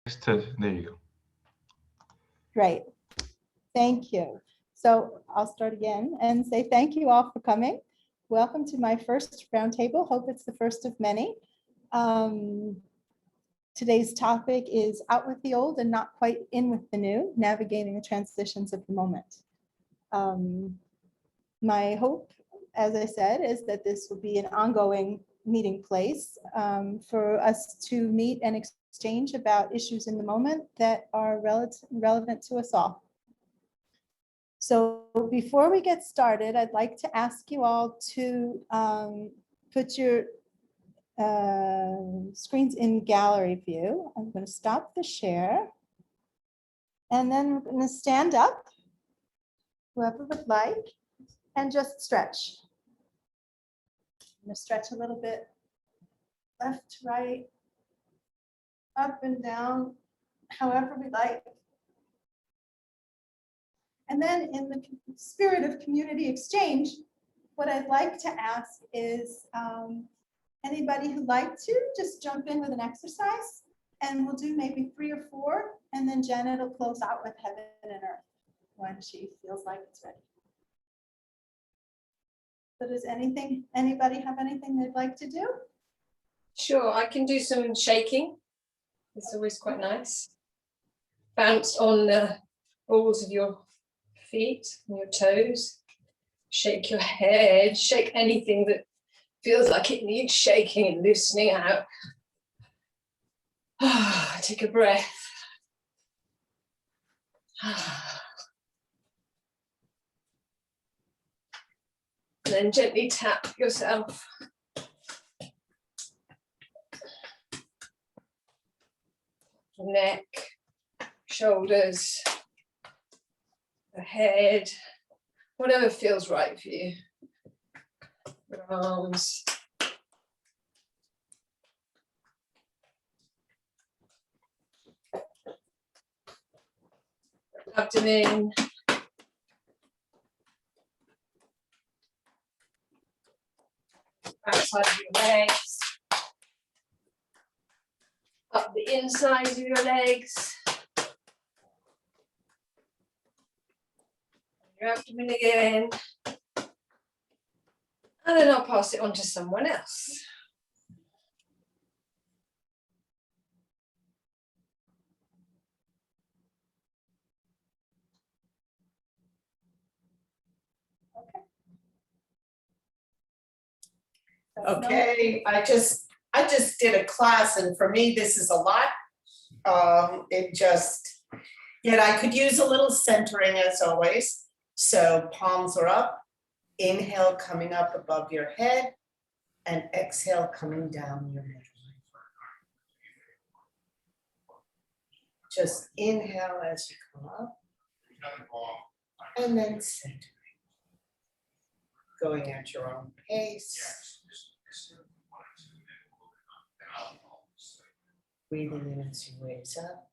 There you go. Great. Thank you. So I'll start again and say thank you all for coming. Welcome to my first roundtable. Hope it's the first of many. Today's topic is out with the old and not quite in with the new, navigating the transitions of the moment. My hope, as I said, is that this will be an ongoing meeting place for us to meet and exchange about issues in the moment that are relevant to us all. So before we get started, I'd like to ask you all to put your screens in gallery view. I'm going to stop the share. And then we're going to stand up, whoever would like, and just stretch. I'm going to stretch a little bit, left, right, up and down, however we like. And then in the spirit of community exchange, what I'd like to ask is anybody who'd like to just jump in with an exercise, and we'll do maybe 3 or 4, and then Janet will close out with heaven and earth when she feels like it's ready. So does anybody have anything they'd like to do? Sure, I can do some shaking. It's always quite nice. Bounce on the balls of your feet and your toes. Shake your head, shake anything that feels like it needs shaking and loosening out. Take a breath. And then gently tap yourself. Neck, shoulders, the head, whatever feels right for you. Your arms. Abdomen. Outside of your legs. Up the inside of your legs. Your abdomen again. And then I'll pass it on to someone else. Okay, I just did a class, and for me, this is a lot. Yet I could use a little centering as always. So palms are up, inhale coming up above your head, and exhale coming down your middle. Just inhale as you come up, and then centering. Going at your own pace. Breathing in as you raise up.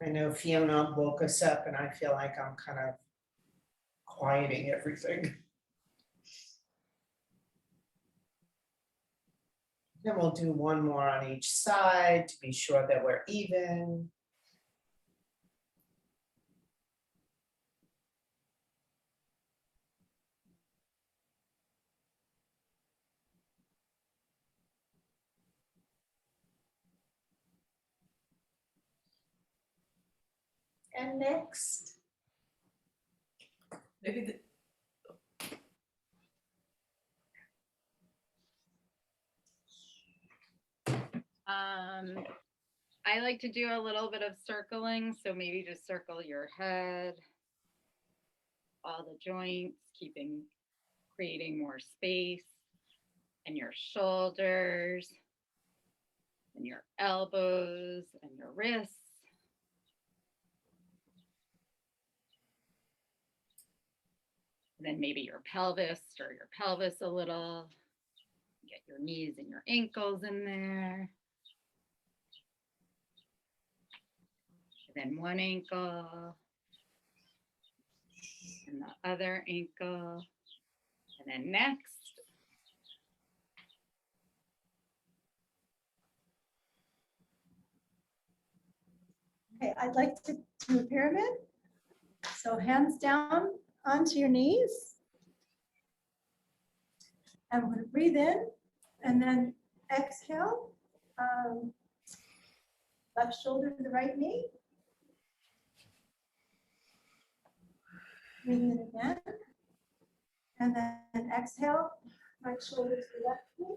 I know Fiona woke us up, and I feel like I'm kind of quieting everything. Then we'll do one more on each side to be sure that we're even. And next. Maybe I like to do a little bit of circling, so maybe just circle your head, all the joints, creating more space, and your shoulders, and your elbows, and your wrists. And then maybe your pelvis, stir your pelvis a little. your knees and your ankles in there. And then one ankle. And the other ankle. And then next. Okay, I'd like to do a pyramid. So hands down onto your knees. And we're going to breathe in and then exhale. Left shoulder to the right knee. Breathe in again. And then exhale, right shoulder to the left knee.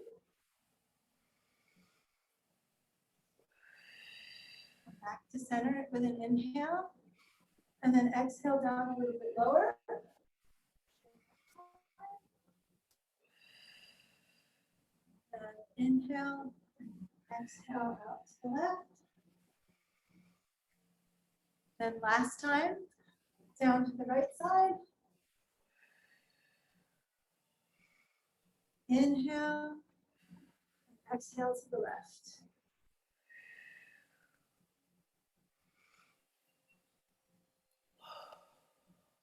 Back to center with an inhale. And then exhale down a little bit lower. And inhale, exhale out to the left. Then last time, down to the right side. Inhale, exhale to the left.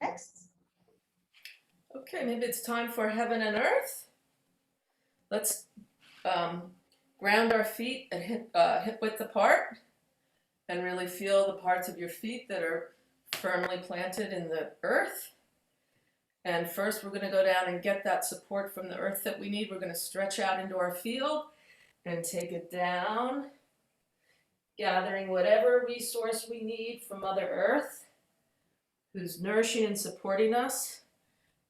Next. Okay, maybe it's time for heaven and earth. Let's ground our feet at hip width apart and really feel the parts of your feet that are firmly planted in the earth. And first we're going to go down and get that support from the earth that we need. We're going to stretch out into our field and take it down, gathering whatever resource we need from Mother Earth, who's nourishing and supporting us.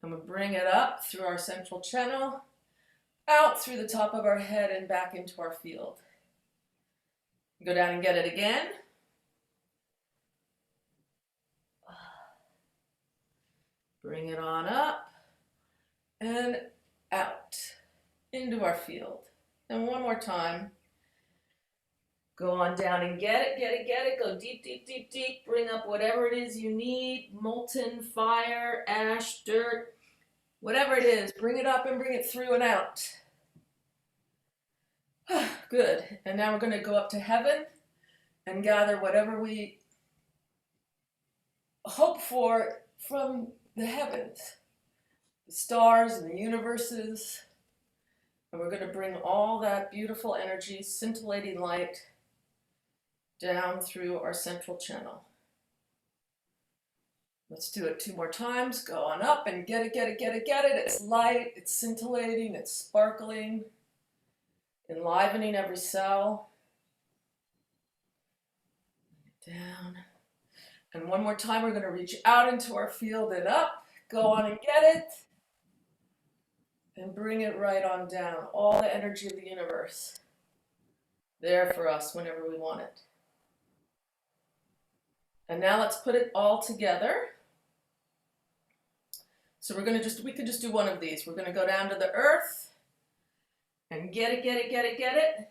And we'll bring it up through our central channel, out through the top of our head and back into our field. Go down and get it again. Bring it on up and out into our field. And one more time. Go on down and get it, get it, get it. Go deep, deep, deep, deep. Bring up whatever it is you need. Molten fire, ash, dirt, whatever it is. Bring it up and bring it through and out. Good. And now we're going to go up to heaven and gather whatever we hope for from the heavens, the stars and the universes. And we're going to bring all that beautiful energy, scintillating light, down through our central channel. Let's do it 2 more times. Go on up and get it, get it, get it, get it. It's light, it's scintillating, it's sparkling, enlivening every cell. Down. And one more time, we're going to reach out into our field and up. Go on and get it. And bring it right on down. All the energy of the universe. There for us whenever we want it. And now let's put it all together. So we could just do one of these. We're going to go down to the earth and get it, get it, get it, get it.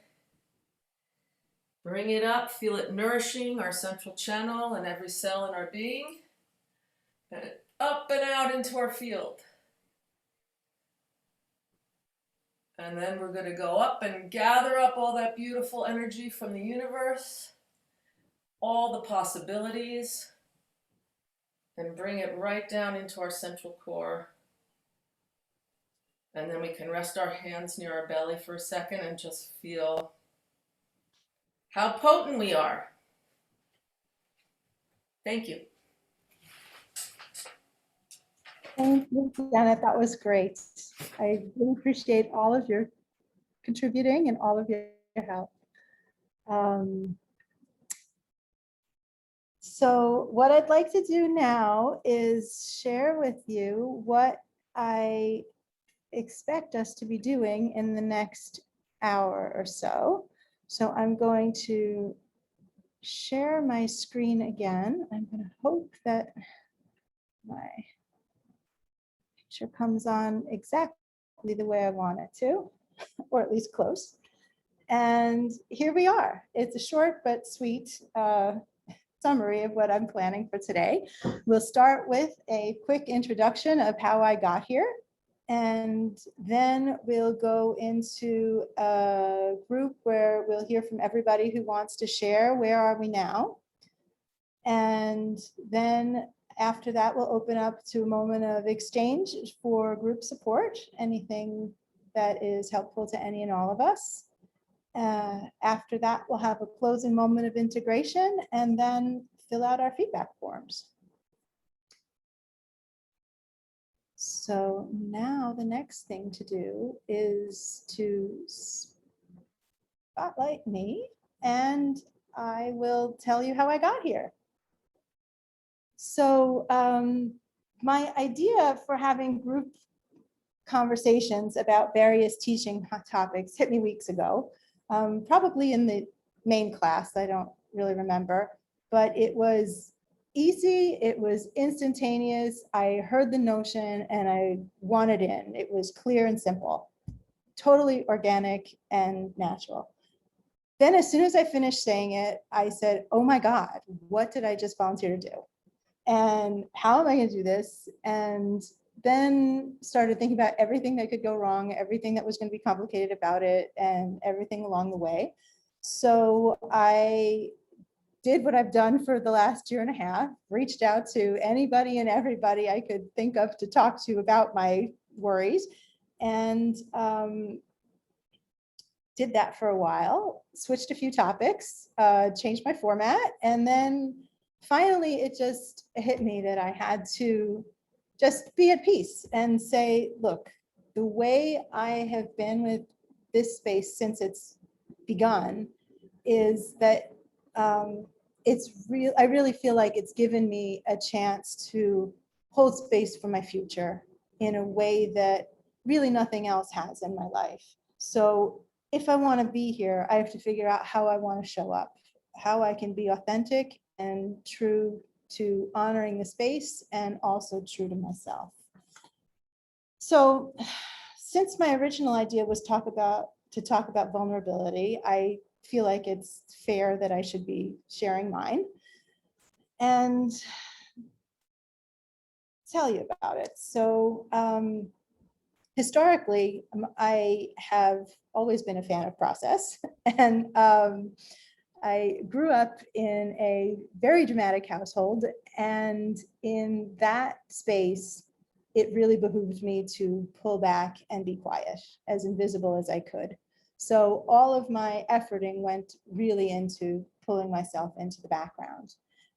Bring it up, feel it nourishing our central channel and every cell in our being. And up and out into our field. And then we're going to go up and gather up all that beautiful energy from the universe, all the possibilities, and bring it right down into our central core. And then we can rest our hands near our belly for a second and just feel how potent we are. Thank you. Thank you, Janet. That was great. I really appreciate all of your contributing and all of your help. So what I'd like to do now is share with you what I expect us to be doing in the next hour or so. So I'm going to share my screen again. I'm going to hope that my picture comes on exactly the way I want it to, or at least close. And here we are. It's a short but sweet summary of what I'm planning for today. We'll start with a quick introduction of how I got here. And then we'll go into a group where we'll hear from everybody who wants to share. Where are we now? And then after that, we'll open up to a moment of exchange for group support, anything that is helpful to any and all of us. After that, we'll have a closing moment of integration and then fill out our feedback forms. So now the next thing to do is to spotlight me, and I will tell you how I got here. So my idea for having group conversations about various teaching topics hit me weeks ago, probably in the main class, I don't really remember, but it was easy, it was instantaneous, I heard the notion and I wanted in. It was clear and simple, totally organic and natural. Then as soon as I finished saying it, I said, oh my God, what did I just volunteer to do? And how am I going to do this? And then started thinking about everything that could go wrong, everything that was going to be complicated about it, and everything along the way. So I did what I've done for the last year and a half, reached out to anybody and everybody I could think of to talk to about my worries, and did that for a while, switched a few topics, changed my format, and then finally it just hit me that I had to just be at peace and say, look, the way I have been with this space since it's begun is that it's real. I really feel like it's given me a chance to hold space for my future in a way that really nothing else has in my life. So if I want to be here, I have to figure out how I want to show up, how I can be authentic and true to honoring the space and also true to myself. So since my original idea was to talk about vulnerability, I feel like it's fair that I should be sharing mine and tell you about it. So historically, I have always been a fan of process, and I grew up in a very dramatic household, and in that space, it really behooved me to pull back and be quiet, as invisible as I could. So all of my efforting went really into pulling myself into the background.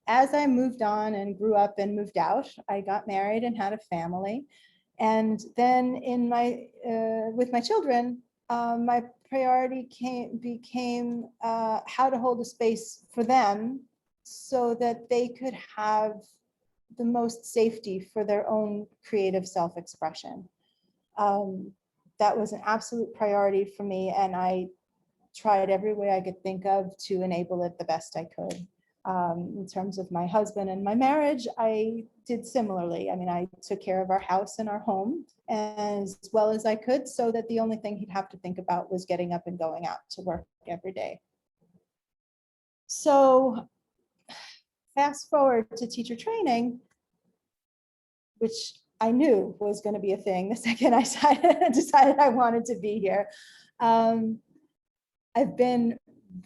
As I moved on and grew up and moved out, I got married and had a family. And then in with my children, my priority became how to hold a space for them so that they could have the most safety for their own creative self-expression. That was an absolute priority for me, and I tried every way I could think of to enable it the best I could. In terms of my husband and my marriage, I did similarly. I mean, I took care of our house and our home as well as I could, so that the only thing he'd have to think about was getting up and going out to work every day. So fast forward to teacher training, which I knew was going to be a thing the second I decided I wanted to be here. I've been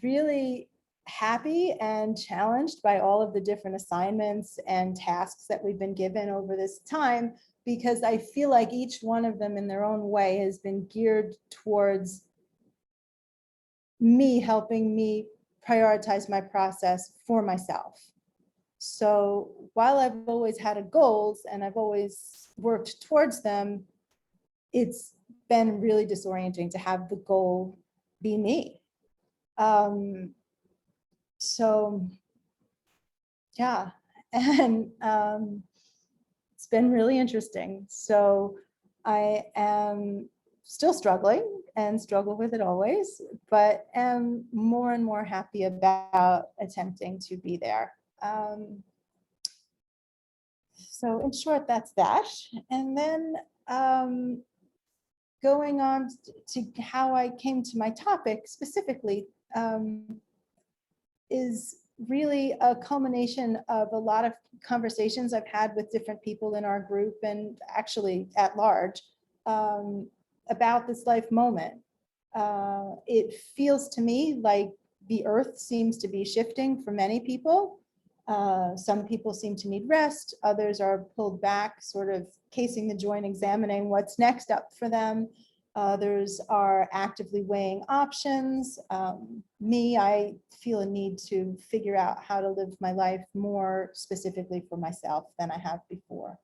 really happy and challenged by all of the different assignments and tasks that we've been given over this time, because I feel like each one of them in their own way has been geared towards me, helping me prioritize my process for myself. So while I've always had goals and I've always worked towards them, it's been really disorienting to have the goal be me. So yeah, and it's been really interesting. So I am still struggling and struggle with it always, but am more and more happy about attempting to be there. So in short, that's that. And then going on to how I came to my topic specifically is really a culmination of a lot of conversations I've had with different people in our group and actually at large about this life moment. It feels to me like the earth seems to be shifting for many people. Some people seem to need rest, others are pulled back, sort of casing the joint, examining what's next up for them. Others are actively weighing options. Me, I feel a need to figure out how to live my life more specifically for myself than I have before.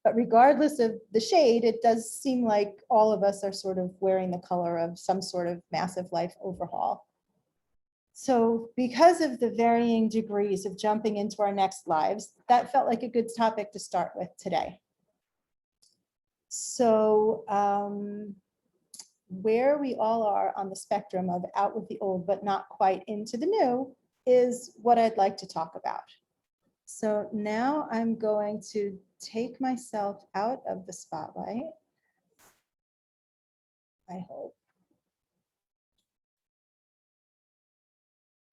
But regardless of the shade, it does seem like all of us are sort of wearing the color of some sort of massive life overhaul. So because of the varying degrees of jumping into our next lives, that felt like a good topic to start with today. So where we all are on the spectrum of out with the old, but not quite into the new, is what I'd like to talk about. So now I'm going to take myself out of the spotlight. I hope.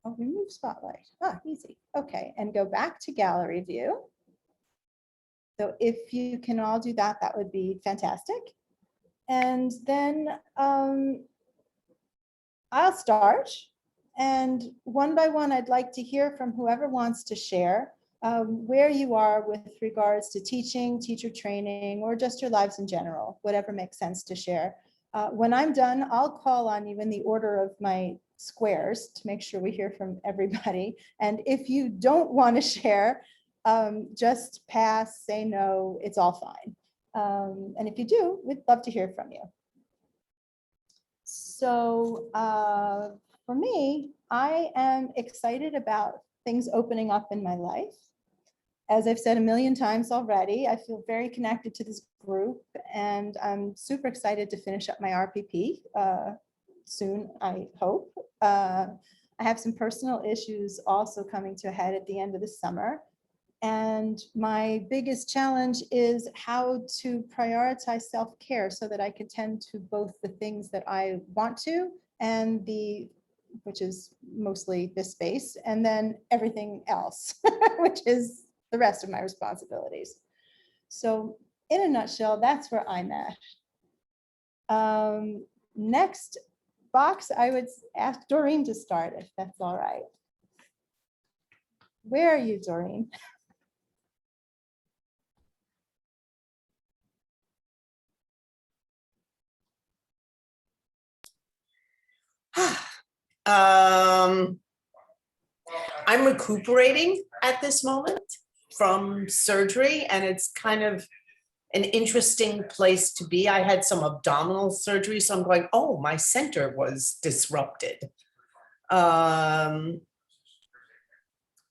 I'll remove spotlight. Easy. Okay, and go back to gallery view. So if you can all do that, that would be fantastic. And then I'll start. And one by one, I'd like to hear from whoever wants to share where you are with regards to teaching, teacher training, or just your lives in general, whatever makes sense to share. When I'm done, I'll call on you in the order of my squares to make sure we hear from everybody. And if you don't want to share, just pass, say no, it's all fine. And if you do, we'd love to hear from you. So for me, I am excited about things opening up in my life. As I've said a million times already, I feel very connected to this group, and I'm super excited to finish up my RPP soon, I hope. I have some personal issues also coming to a head at the end of the summer. And my biggest challenge is how to prioritize self-care so that I can tend to both the things that I want to and which is mostly this space, and then everything else, which is the rest of my responsibilities. So in a nutshell, that's where I'm at. Next box, I would ask Doreen to start, if that's all right. Where are you, Doreen? I'm recuperating at this moment from surgery, and it's kind of an interesting place to be. I had some abdominal surgery, so I'm going, oh, my center was disrupted. And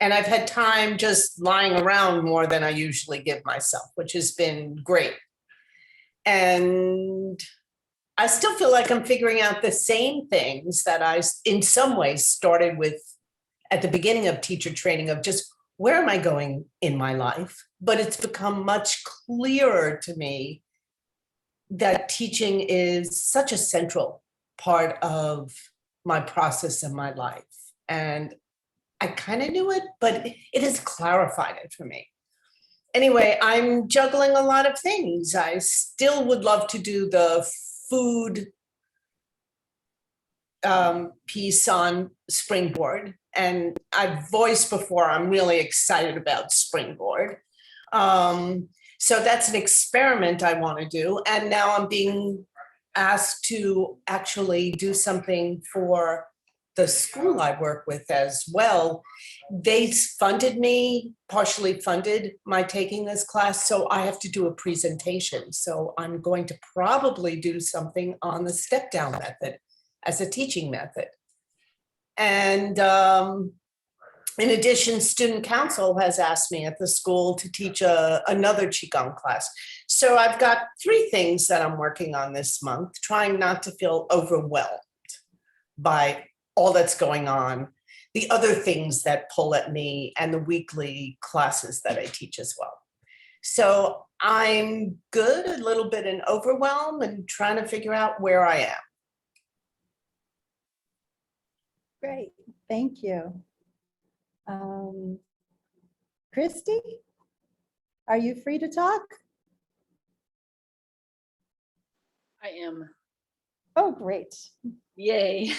I've had time just lying around more than I usually give myself, which has been great. And I still feel like I'm figuring out the same things that I, in some ways, started with at the beginning of teacher training, of just where am I going in my life? But it's become much clearer to me that teaching is such a central part of my process in my life. And I kind of knew it, but it has clarified it for me. Anyway, I'm juggling a lot of things. I still would love to do the food piece on Springboard. And I've voiced before, I'm really excited about Springboard. So that's an experiment I want to do. And now I'm being asked to actually do something for the school I work with as well. They funded me, partially funded my taking this class, so I have to do a presentation. So I'm going to probably do something on the step down method as a teaching method. And in addition, student council has asked me at the school to teach another Qigong class. So I've got 3 things that I'm working on this month, trying not to feel overwhelmed by all that's going on, the other things that pull at me, and the weekly classes that I teach as well. So I'm good, a little bit in overwhelm, and trying to figure out where I am. Great, thank you. Christy, are you free to talk? I am. Oh, great. Yay.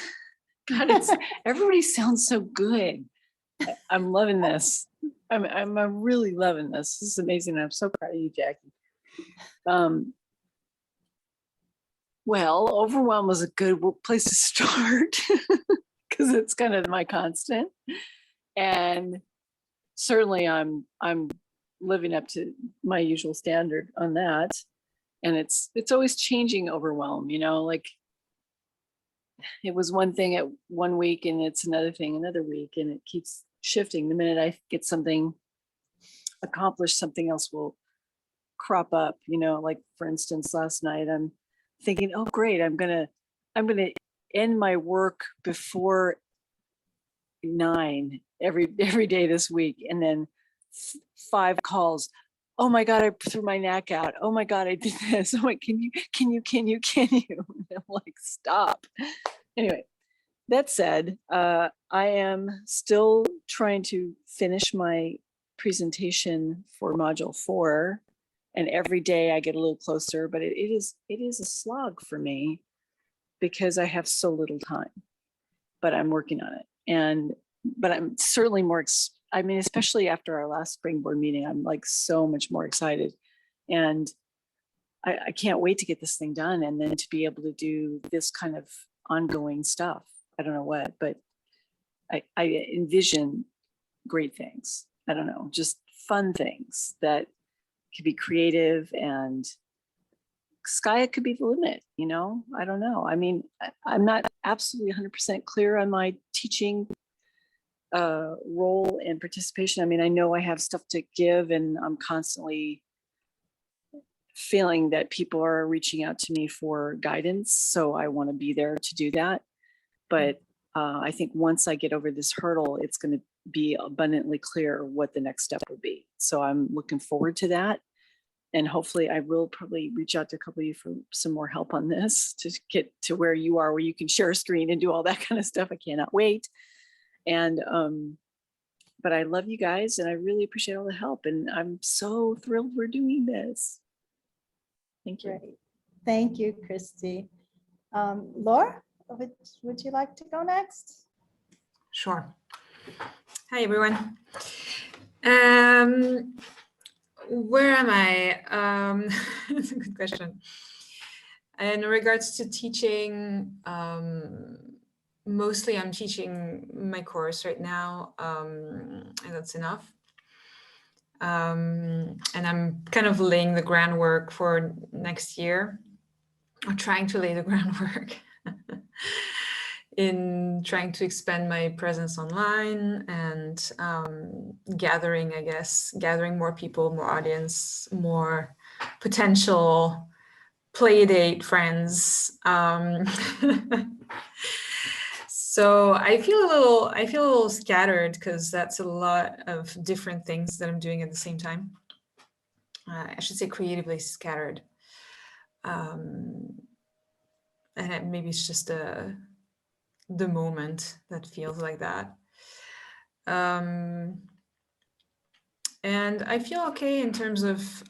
God, it's everybody sounds so good. I'm loving this. I'm really loving this. This is amazing. I'm so proud of you, Jackie. Well, overwhelm was a good place to start because it's kind of my constant. And certainly I'm living up to my usual standard on that. And it's always changing overwhelm, you know, like it was one thing at one week and it's another thing another week, and it keeps shifting. The minute I get something accomplished, something else will crop up, you know, like for instance, last night I'm thinking, oh great, I'm gonna end my work before 9 every day this week, and then 5 calls. Oh my God, I threw my knack out. Oh my God, I did this. I'm like, can you? And I'm like, stop. Anyway, that said, I am still trying to finish my presentation for module 4, and every day I get a little closer, but it is a slog for me because I have so little time, but I'm working on it. But I'm certainly more, I mean, especially after our last springboard meeting, I'm like so much more excited. And I can't wait to get this thing done and then to be able to do this kind of ongoing stuff. I don't know what, but I envision great things. I don't know, just fun things that could be creative, and sky could be the limit, you know? I don't know. I mean, I'm not absolutely 100% clear on my teaching role and participation. I mean, I know I have stuff to give, and I'm constantly feeling that people are reaching out to me for guidance. So I want to be there to do that. But I think once I get over this hurdle, it's going to be abundantly clear what the next step will be. So I'm looking forward to that. And hopefully I will probably reach out to a couple of you for some more help on this to get to where you are, where you can share a screen and do all that kind of stuff. I cannot wait. And, but I love you guys and I really appreciate all the help. And I'm so thrilled we're doing this. Thank you. Great. Thank you, Christy. Laura, would you like to go next? Sure. Hi, everyone. Where am I? That's a good question. In regards to teaching, mostly I'm teaching my course right now, and that's enough. And I'm kind of laying the groundwork for next year, or trying to lay the groundwork in trying to expand my presence online and gathering more people, more audience, more potential play date friends. So I feel a little scattered because that's a lot of different things that I'm doing at the same time. I should say creatively scattered. And maybe it's just the moment that feels like that. And I feel okay in terms of,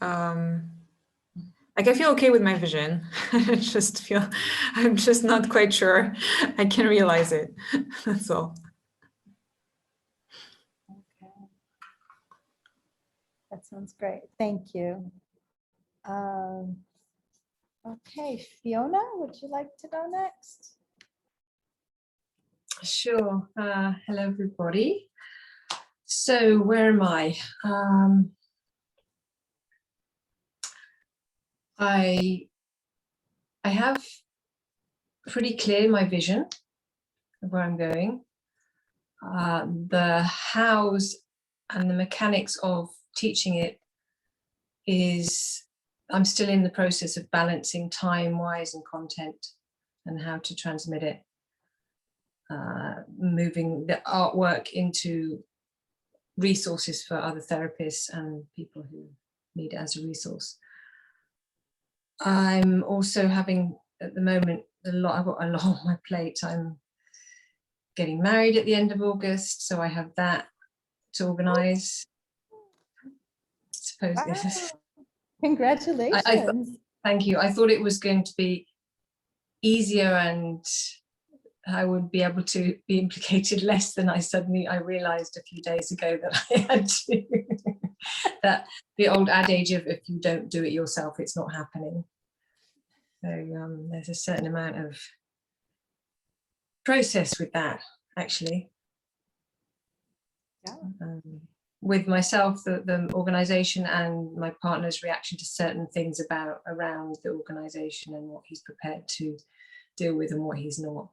like I feel okay with my vision. I'm just not quite sure I can realize it. That's all. Okay. That sounds great. Thank you. Okay, Fiona, would you like to go next? Sure. Hello, everybody. So where am I? I have pretty clear my vision of where I'm going. The hows and the mechanics of teaching it is, I'm still in the process of balancing time-wise and content and how to transmit it. Moving the artwork into resources for other therapists and people who need it as a resource. I'm also having at the moment I've got a lot on my plate. I'm getting married at the end of August, so I have that to organize. Wow. Congratulations. Thank you. I thought it was going to be easier, and I would be able to be implicated less than I realized a few days ago that I had to. That the old adage of if you don't do it yourself, it's not happening. So there's a certain amount of process with that, actually. Yeah. With myself, the organization, and my partner's reaction to certain things around the organization and what he's prepared to deal with and what he's not.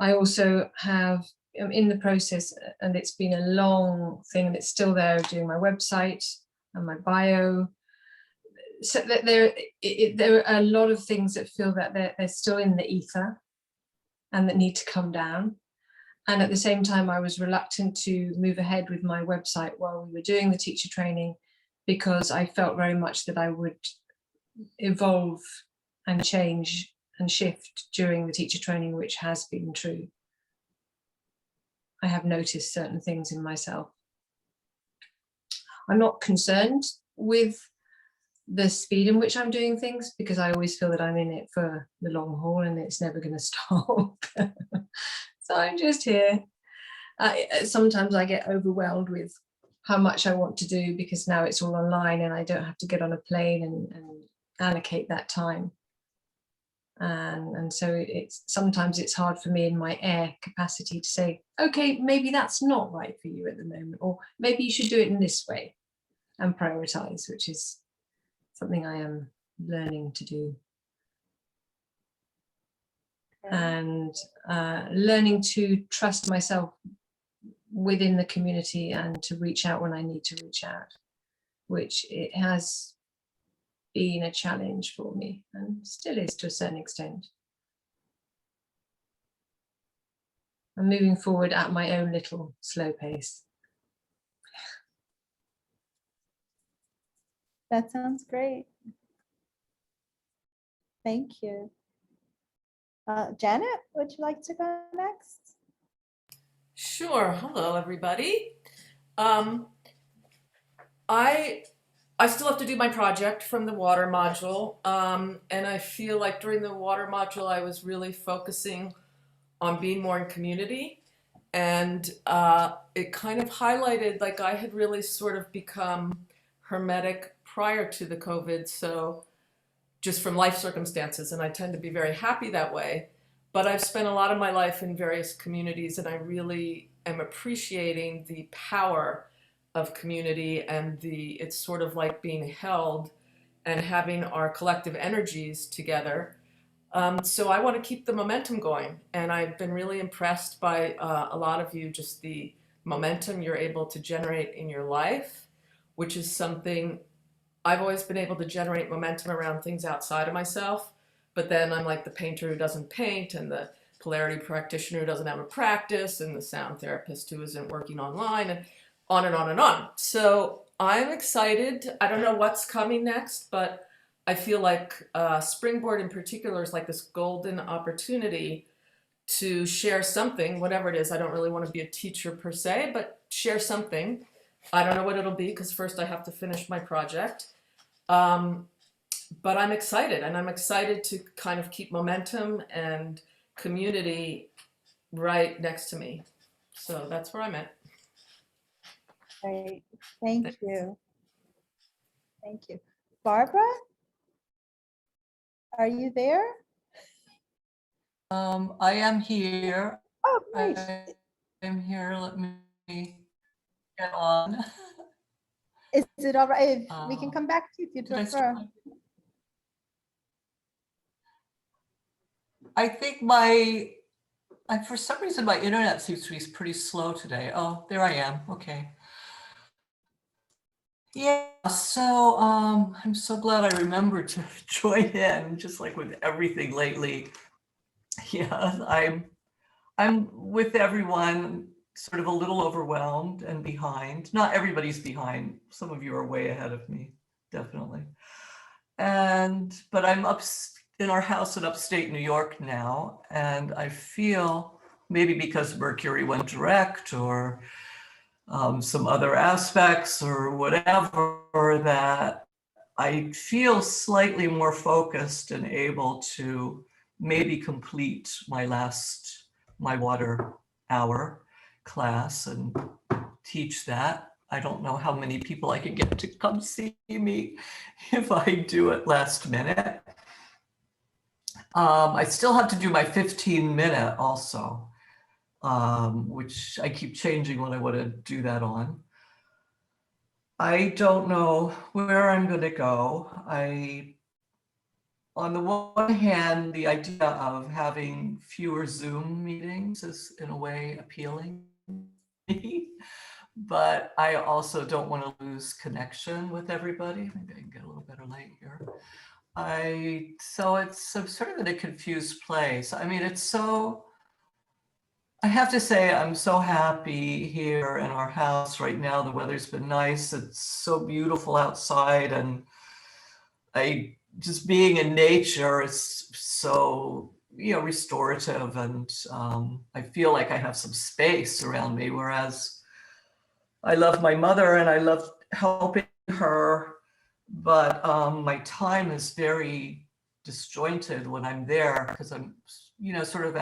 I also have, I'm in the process, and it's been a long thing, and it's still there, doing my website and my bio. So that there are a lot of things that feel that they're still in the ether and that need to come down. And at the same time, I was reluctant to move ahead with my website while we were doing the teacher training, because I felt very much that I would evolve and change and shift during the teacher training, which has been true. I have noticed certain things in myself. I'm not concerned with the speed in which I'm doing things, because I always feel that I'm in it for the long haul and it's never going to stop. So I'm just here. Sometimes I get overwhelmed with how much I want to do, because now it's all online and I don't have to get on a plane and allocate that time. And so sometimes it's hard for me in my air capacity to say, okay, maybe that's not right for you at the moment, or maybe you should do it in this way, and prioritize, which is something I am learning to do. And learning to trust myself within the community and to reach out when I need to reach out, which it has been a challenge for me and still is to a certain extent. I'm moving forward at my own little slow pace. That sounds great. Thank you. Janet, would you like to go next? Sure. Hello, everybody. I still have to do my project from the water module, and I feel like during the water module I was really focusing on being more in community, and it kind of highlighted, like, I had really sort of become hermetic prior to the COVID, so just from life circumstances, and I tend to be very happy that way. But I've spent a lot of my life in various communities, and I really am appreciating the power of community, and it's sort of like being held and having our collective energies together. So I want to keep the momentum going, and I've been really impressed by a lot of you, just the momentum you're able to generate in your life, which is something I've always been able to generate momentum around things outside of myself. But then I'm like the painter who doesn't paint, and the polarity practitioner who doesn't have a practice, and the sound therapist who isn't working online, and on and on and on. So I'm excited. I don't know what's coming next, but I feel like Springboard in particular is like this golden opportunity to share something, whatever it is. I don't really want to be a teacher per se, but share something. I don't know what it'll be, because first I have to finish my project. But I'm excited, and I'm excited to kind of keep momentum and community right next to me. So that's where I'm at. Great. Thank you. Thank you. Barbara, are you there? I am here. Oh, great. I am here. Let me get on. Is it all right if we can come back to you if you Did I prefer? start? I think for some reason, my internet seems to be pretty slow today. Oh, there I am. Okay. Yeah, so I'm so glad I remembered to join in, just like with everything lately. Yeah, I'm with everyone, sort of a little overwhelmed and behind. Not everybody's behind. Some of you are way ahead of me, definitely. But I'm up in our house in upstate New York now, and I feel, maybe because Mercury went direct, or some other aspects or whatever, that I feel slightly more focused and able to maybe complete my water hour class and teach that. I don't know how many people I can get to come see me if I do it last minute. I still have to do my 15-minute also, which I keep changing what I want to do that on. I don't know where I'm going to go. On the one hand, the idea of having fewer Zoom meetings is in a way appealing to me, but I also don't want to lose connection with everybody. Maybe I can get a little better light here. So it's sort of in a confused place. I mean, I have to say, I'm so happy here in our house right now. The weather's been nice. It's so beautiful outside, and just being in nature is so, restorative, and I feel like I have some space around me, whereas I love my mother and I love helping her, but my time is very disjointed when I'm there, because I'm, sort of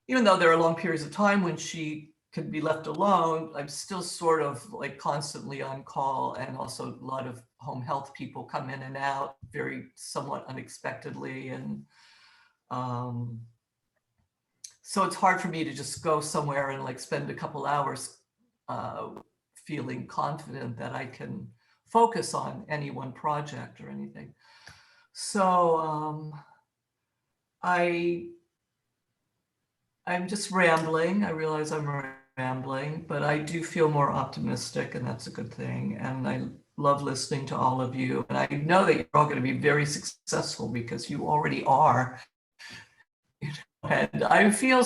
even though there are long periods of time when she could be left alone, I'm still sort of like constantly on call, and also a lot of home health people come in and out very somewhat unexpectedly. And so it's hard for me to just go somewhere and like spend a couple hours feeling confident that I can focus on any one project or anything. So I'm just rambling. I realize I'm rambling, but I do feel more optimistic, and that's a good thing. And I love listening to all of you. And I know that you're all going to be very successful because you already are. And I feel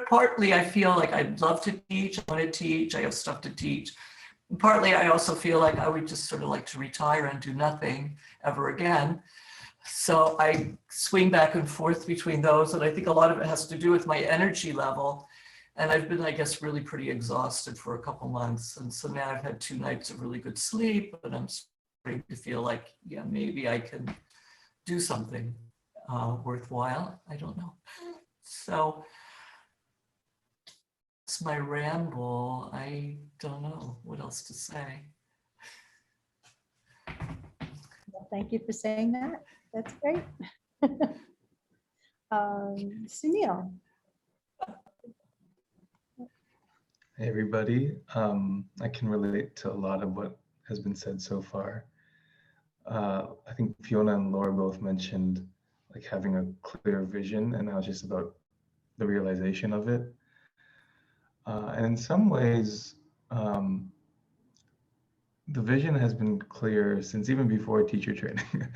partly, I feel like I'd love to teach, I want to teach, I have stuff to teach. And partly, I also feel like I would just sort of like to retire and do nothing ever again. So I swing back and forth between those. And I think a lot of it has to do with my energy level. And I've been, I guess, really pretty exhausted for a couple months. And so now I've had 2 nights of really good sleep, and I'm starting to feel like, yeah, maybe I can do something worthwhile. I don't know. So it's my ramble. I don't know what else to say. Well, thank you for saying that. That's great. Sunil. Hey everybody, I can relate to a lot of what has been said so far. I think Fiona and Laura both mentioned like having a clear vision, and now it's just about the realization of it. And in some ways, the vision has been clear since even before teacher training.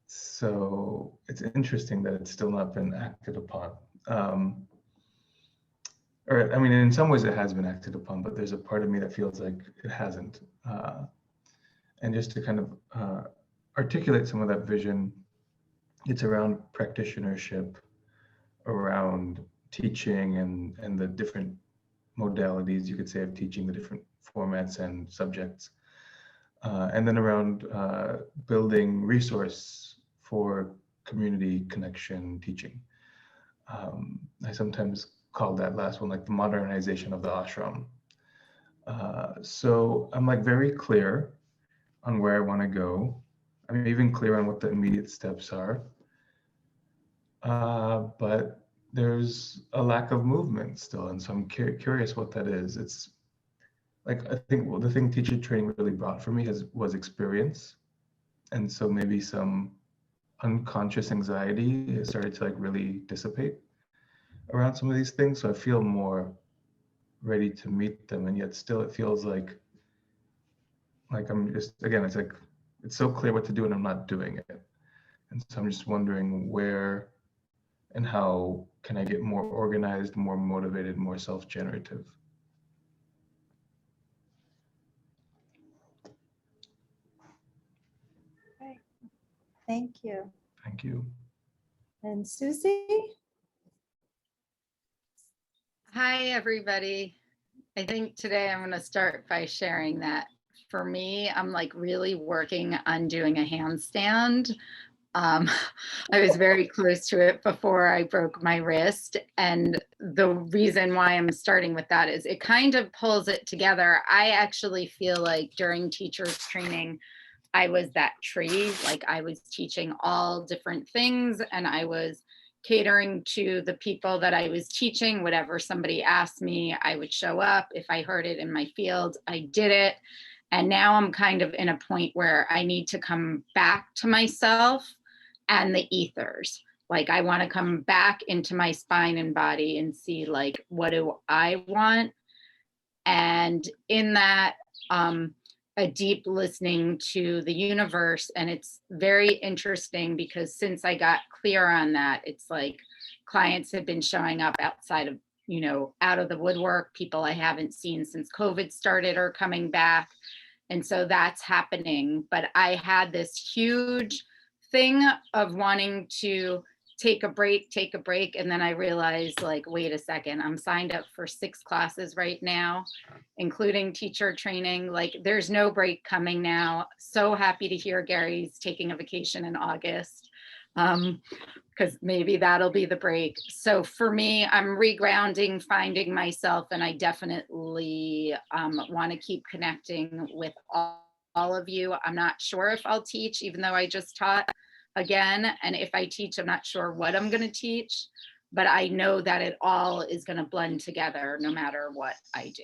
So it's interesting that it's still not been acted upon. Or I mean, in some ways it has been acted upon, but there's a part of me that feels like it hasn't. And just to kind of articulate some of that vision, it's around practitionership, around teaching and the different modalities, you could say, of teaching, the different formats and subjects. And then around building resource for community connection teaching. I sometimes call that last one like the modernization of the ashram. So I'm like very clear on where I want to go. I'm even clear on what the immediate steps are. But there's a lack of movement still. And so I'm curious what that is. It's like, I think the thing teacher training really brought for me was experience. And so maybe some unconscious anxiety has started to like really dissipate around some of these things. So I feel more ready to meet them. And yet still it feels like I'm just, again, it's like, it's so clear what to do and I'm not doing it. And so I'm just wondering where and how can I get more organized, more motivated, more self-generative? Great. Thank you. Thank you. And Susie? Hi, everybody. I think today I'm going to start by sharing that for me, I'm like really working on doing a handstand. Um, I was very close to it before I broke my wrist. And the reason why I'm starting with that is it kind of pulls it together. I actually feel like during teachers training, I was that tree, like I was teaching all different things and I was catering to the people that I was teaching. Whatever somebody asked me, I would show up. If I heard it in my field, I did it. And now I'm kind of in a point where I need to come back to myself and the ethers. Like I want to come back into my spine and body and see like, what do I want? And in that, a deep listening to the universe. And it's very interesting because since I got clear on that, it's like clients have been showing up outside of, you know, out of the woodwork. People I haven't seen since COVID started are coming back. And so that's happening. But I had this huge thing of wanting to take a break. And then I realized like, wait a second, I'm signed up for 6 classes right now, including teacher training. Like there's no break coming now. So happy to hear Gary's taking a vacation in August. Because maybe that'll be the break. So for me, I'm regrounding, finding myself, and I definitely want to keep connecting with all of you. I'm not sure if I'll teach, even though I just taught again. And if I teach, I'm not sure what I'm going to teach, but I know that it all is going to blend together no matter what I do.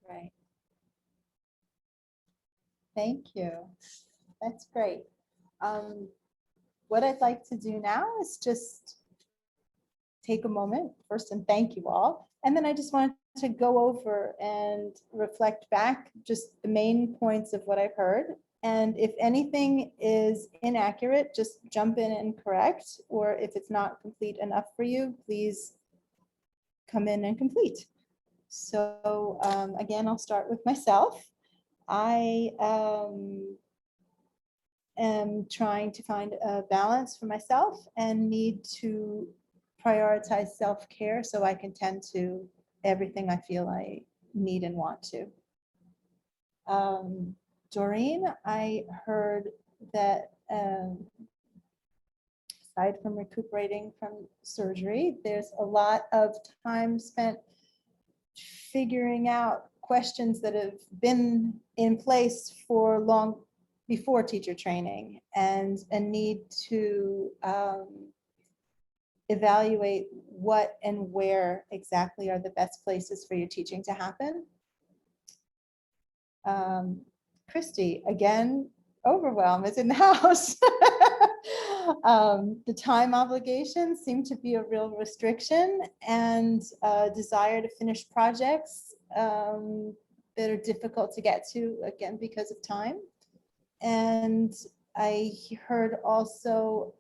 Right. Thank you. That's great. What I'd like to do now is just take a moment first and thank you all. And then I just wanted to go over and reflect back just the main points of what I've heard. And if anything is inaccurate, just jump in and correct. Or if it's not complete enough for you, please come in and complete. So again, I'll start with myself. I am trying to find a balance for myself and need to prioritize self-care so I can tend to everything I feel I need and want to. Doreen, I heard that aside from recuperating from surgery, there's a lot of time spent figuring out questions that have been in place for long before teacher training and a need to evaluate what and where exactly are the best places for your teaching to happen. Christy, again, overwhelm is in the house. The time obligations seem to be a real restriction and desire to finish projects that are difficult to get to, again, because of time. And I heard also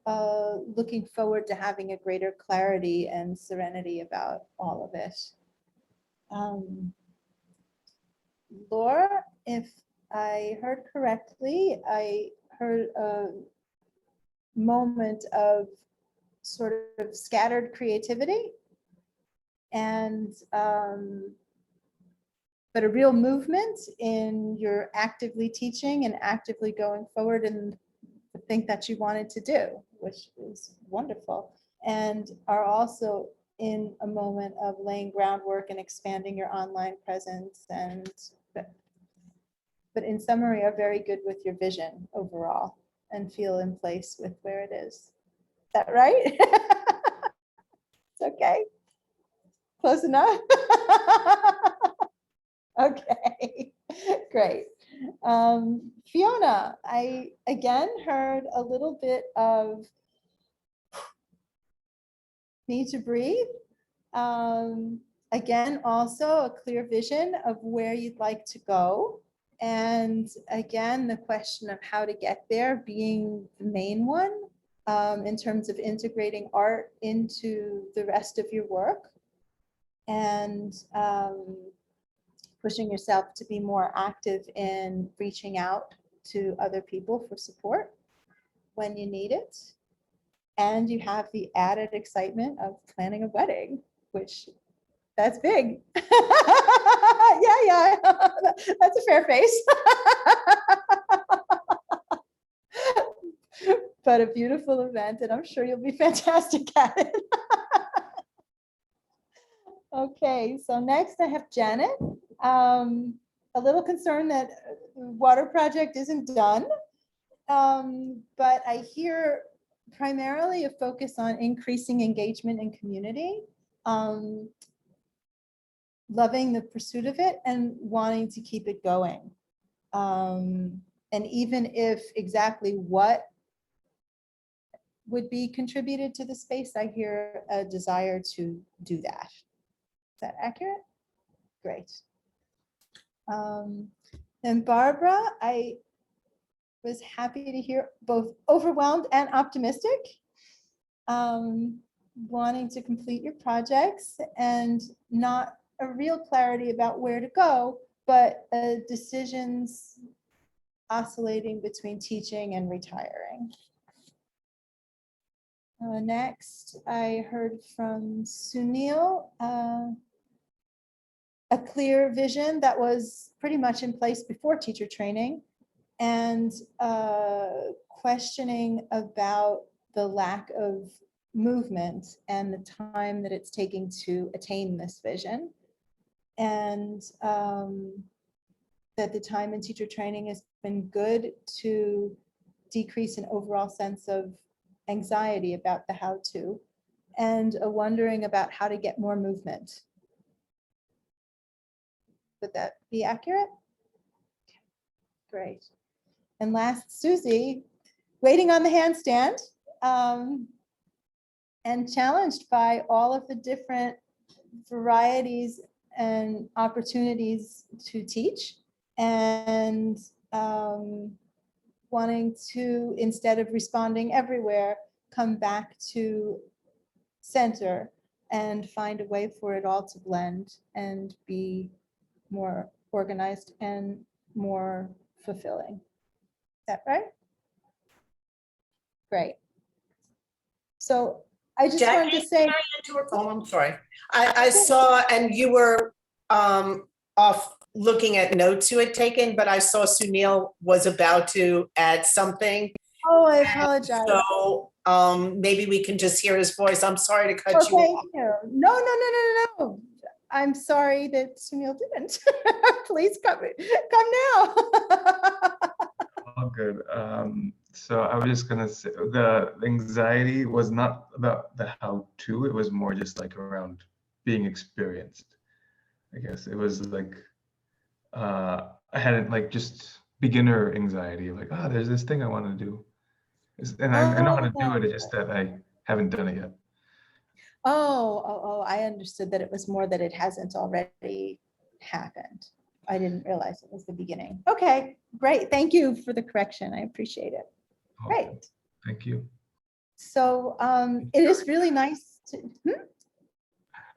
looking forward to having a greater clarity and serenity about all of it. Laura, if I heard correctly, I heard a moment of sort of scattered creativity and but a real movement in your actively teaching and actively going forward in the thing that you wanted to do, which is wonderful, and are also in a moment of laying groundwork and expanding your online presence, and but in summary are very good with your vision overall and feel in place with where it is. Is that right? It's okay. Close enough. Okay, great. Fiona, I again heard a little bit of need to breathe. Again, also a clear vision of where you'd like to go. And again, the question of how to get there being the main one in terms of integrating art into the rest of your work. And pushing yourself to be more active in reaching out to other people for support when you need it. And you have the added excitement of planning a wedding, which that's big. Yeah. That's a fair face. But a beautiful event, and I'm sure you'll be fantastic at it. Okay, so next I have Janet. A little concerned that water project isn't done. But I hear primarily a focus on increasing engagement in community, loving the pursuit of it and wanting to keep it going. And even if exactly what would be contributed to the space, I hear a desire to do that. Is that accurate? Great. And Barbara, I was happy to hear both overwhelmed and optimistic, wanting to complete your projects and not a real clarity about where to go, but decisions oscillating between teaching and retiring. Next, I heard from Sunil, a clear vision that was pretty much in place before teacher training, and questioning about the lack of movement and the time that it's taking to attain this vision. And that the time in teacher training has been good to decrease an overall sense of anxiety about the how-to, and a wondering about how to get more movement. Would that be accurate? Great. And last, Susie, waiting on the handstand, and challenged by all of the different varieties and opportunities to teach, and wanting to, instead of responding everywhere, come back to center and find a way for it all to blend and be more organized and more fulfilling. Is that right? Great. So I just wanted to say, Oh, I'm sorry. I saw, and you were off looking at notes you had taken, but I saw Sunil was about to add something. oh, I apologize. So maybe we can just hear his voice. I'm sorry to cut Oh, you thank off. you. No. I'm sorry that Sunil didn't. Please come now. All good. So I was just gonna say the anxiety was not about the how-to, it was more just like around being experienced. I guess it was like I hadn't, like, just beginner anxiety of like, oh, there's this thing I want to do. And I know how to do it, it's just that I haven't done it yet. Oh, I understood that it was more that it hasn't already happened. I didn't realize it was the beginning. Okay, great. Thank you for the correction. I appreciate it. Oh, Great. thank you. So it is really nice to,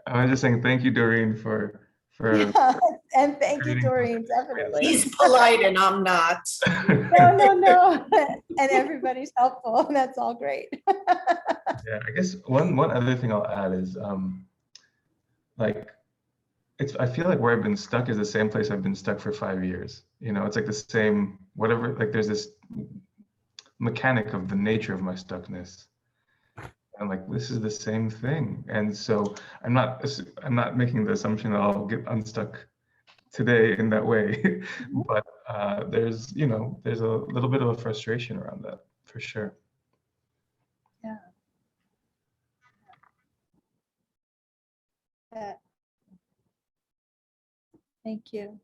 I was just saying thank you, Doreen, for yeah, and thank you, creating Doreen, definitely. He's polite and I'm not. No. And everybody's helpful. That's all great. Yeah, I guess one other thing I'll add is like I feel like where I've been stuck is the same place I've been stuck for 5 years. You know, it's like the same whatever, like there's this mechanic of the nature of my stuckness. And like this is the same thing. And so I'm not making the assumption that I'll get unstuck today in that way. But there's a little bit of a frustration around that for sure. Yeah. Thank you.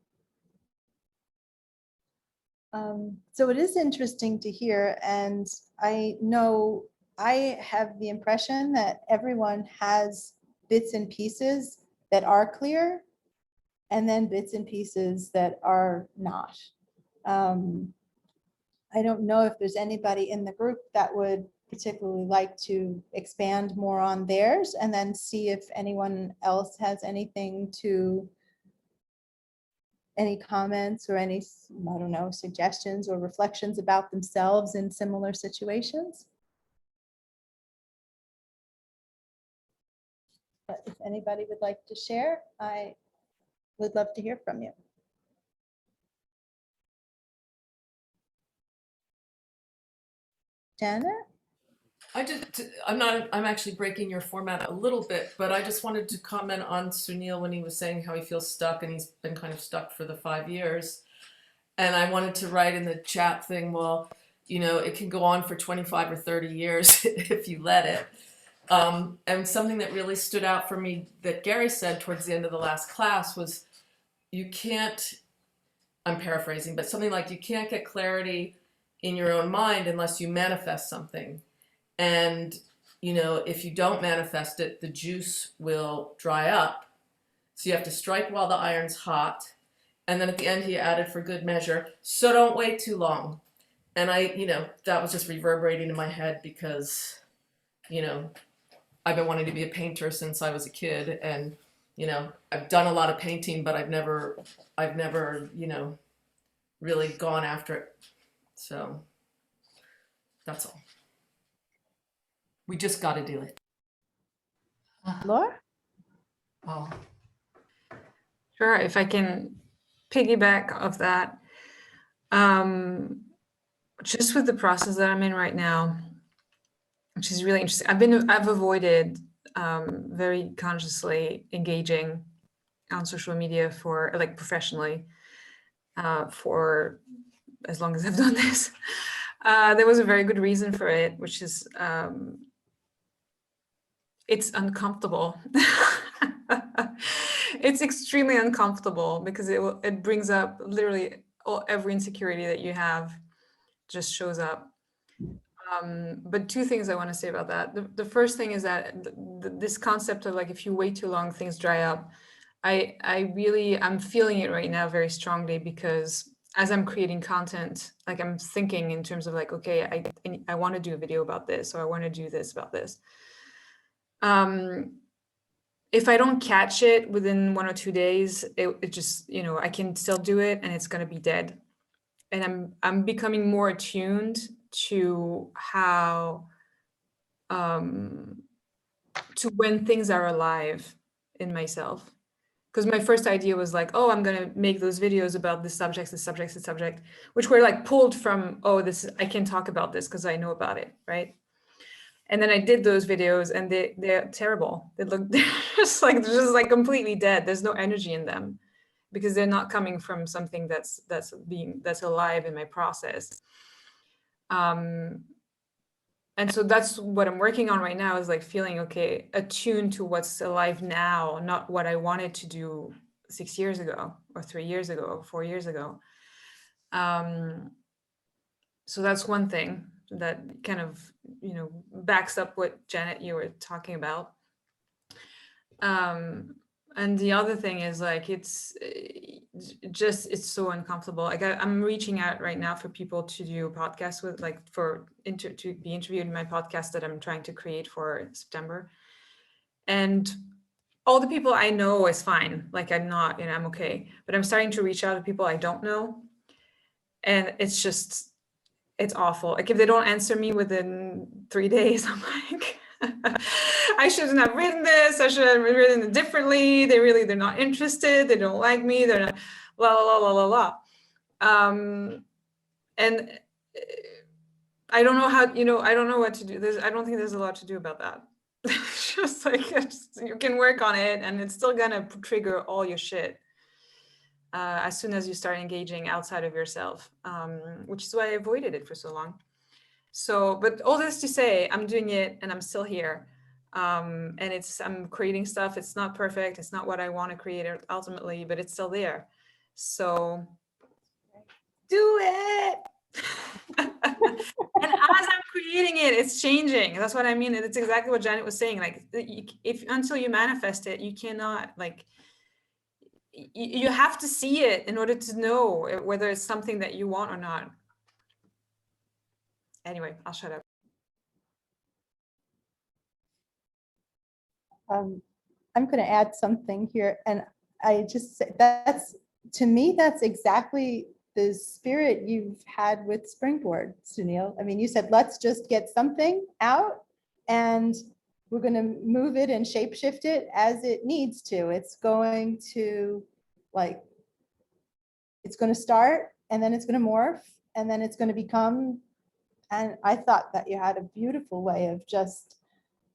So it is interesting to hear, and I know I have the impression that everyone has bits and pieces that are clear, and then bits and pieces that are not. I don't know if there's anybody in the group that would particularly like to expand more on theirs, and then see if anyone else has anything to, any comments or any, I don't know, suggestions or reflections about themselves in similar situations. But if anybody would like to share, I We'd love to hear from you. Janet? I'm actually breaking your format a little bit, but I just wanted to comment on Sunil when he was saying how he feels stuck and he's been kind of stuck for the 5 years. And I wanted to write in the chat thing, well, you know, it can go on for 25 or 30 years if you let it. And something that really stood out for me that Gary said towards the end of the last class was, you can't, I'm paraphrasing, but something like you can't get clarity in your own mind unless you manifest something. And, you know, if you don't manifest it, the juice will dry up. So you have to strike while the iron's hot. And then at the end, he added for good measure, so don't wait too long. And that was just reverberating in my head because, you know, I've been wanting to be a painter since I was a kid. And, you know, I've done a lot of painting, but I've never, you know, really gone after it. So that's all. We just got to do it. Laura? Oh, Sure, if I can piggyback off that. Just with the process that I'm in right now, which is really interesting. I've avoided very consciously engaging on social media for like professionally for as long as I've done this. There was a very good reason for it, which is it's uncomfortable. It's extremely uncomfortable because it brings up literally every insecurity that you have just shows up. But two things I want to say about that. The first thing is that this concept of like, if you wait too long, things dry up. I'm feeling it right now very strongly because as I'm creating content, like I'm thinking in terms of like, okay, I want to do a video about this, or I want to do this about this. If I don't catch it within 1 or 2 days, it just, you know, I can still do it and it's going to be dead. And I'm becoming more attuned to how, to when things are alive in myself. Because my first idea was like, oh, I'm going to make those videos about this subject, which were like pulled from, I can talk about this because I know about it, right? And then I did those videos and they're terrible. They're just like completely dead. There's no energy in them because they're not coming from something that's alive in my process. And so that's what I'm working on right now, is like feeling, okay, attuned to what's alive now, not what I wanted to do 6 years ago or 3 years ago or 4 years ago. So that's one thing that kind of, you know, backs up what Janet, you were talking about. And the other thing is like, it's so uncomfortable. Like I'm reaching out right now for people to do podcasts with, like to be interviewed in my podcast that I'm trying to create for September. And all the people I know is fine. Like I'm not, you know, I'm okay. But I'm starting to reach out to people I don't know. And it's awful. Like if they don't answer me within 3 days, I'm like, I shouldn't have written this. I should have written it differently. They're not interested. They don't like me. They're not la la la la la la. And I don't know how, you know, I don't know what to do. I don't think there's a lot to do about that. Just like you can work on it, and it's still gonna trigger all your shit as soon as you start engaging outside of yourself, which is why I avoided it for so long. So, but all this to say, I'm doing it and I'm still here. And I'm creating stuff. It's not perfect. It's not what I want to create ultimately, but it's still there. So do it. And as I'm creating it, it's changing. That's what I mean. It's exactly what Janet was saying. Like until you manifest it, you cannot, like, you have to see it in order to know whether it's something that you want or not. Anyway, I'll shut up. I'm going to add something here, and I just say to me, that's exactly the spirit you've had with Springboard, Sunil. I mean, you said, let's just get something out and we're going to move it and shapeshift it as it needs to. It's going to Like, it's going to start and then it's going to morph and then it's going to become. And I thought that you had a beautiful way of just,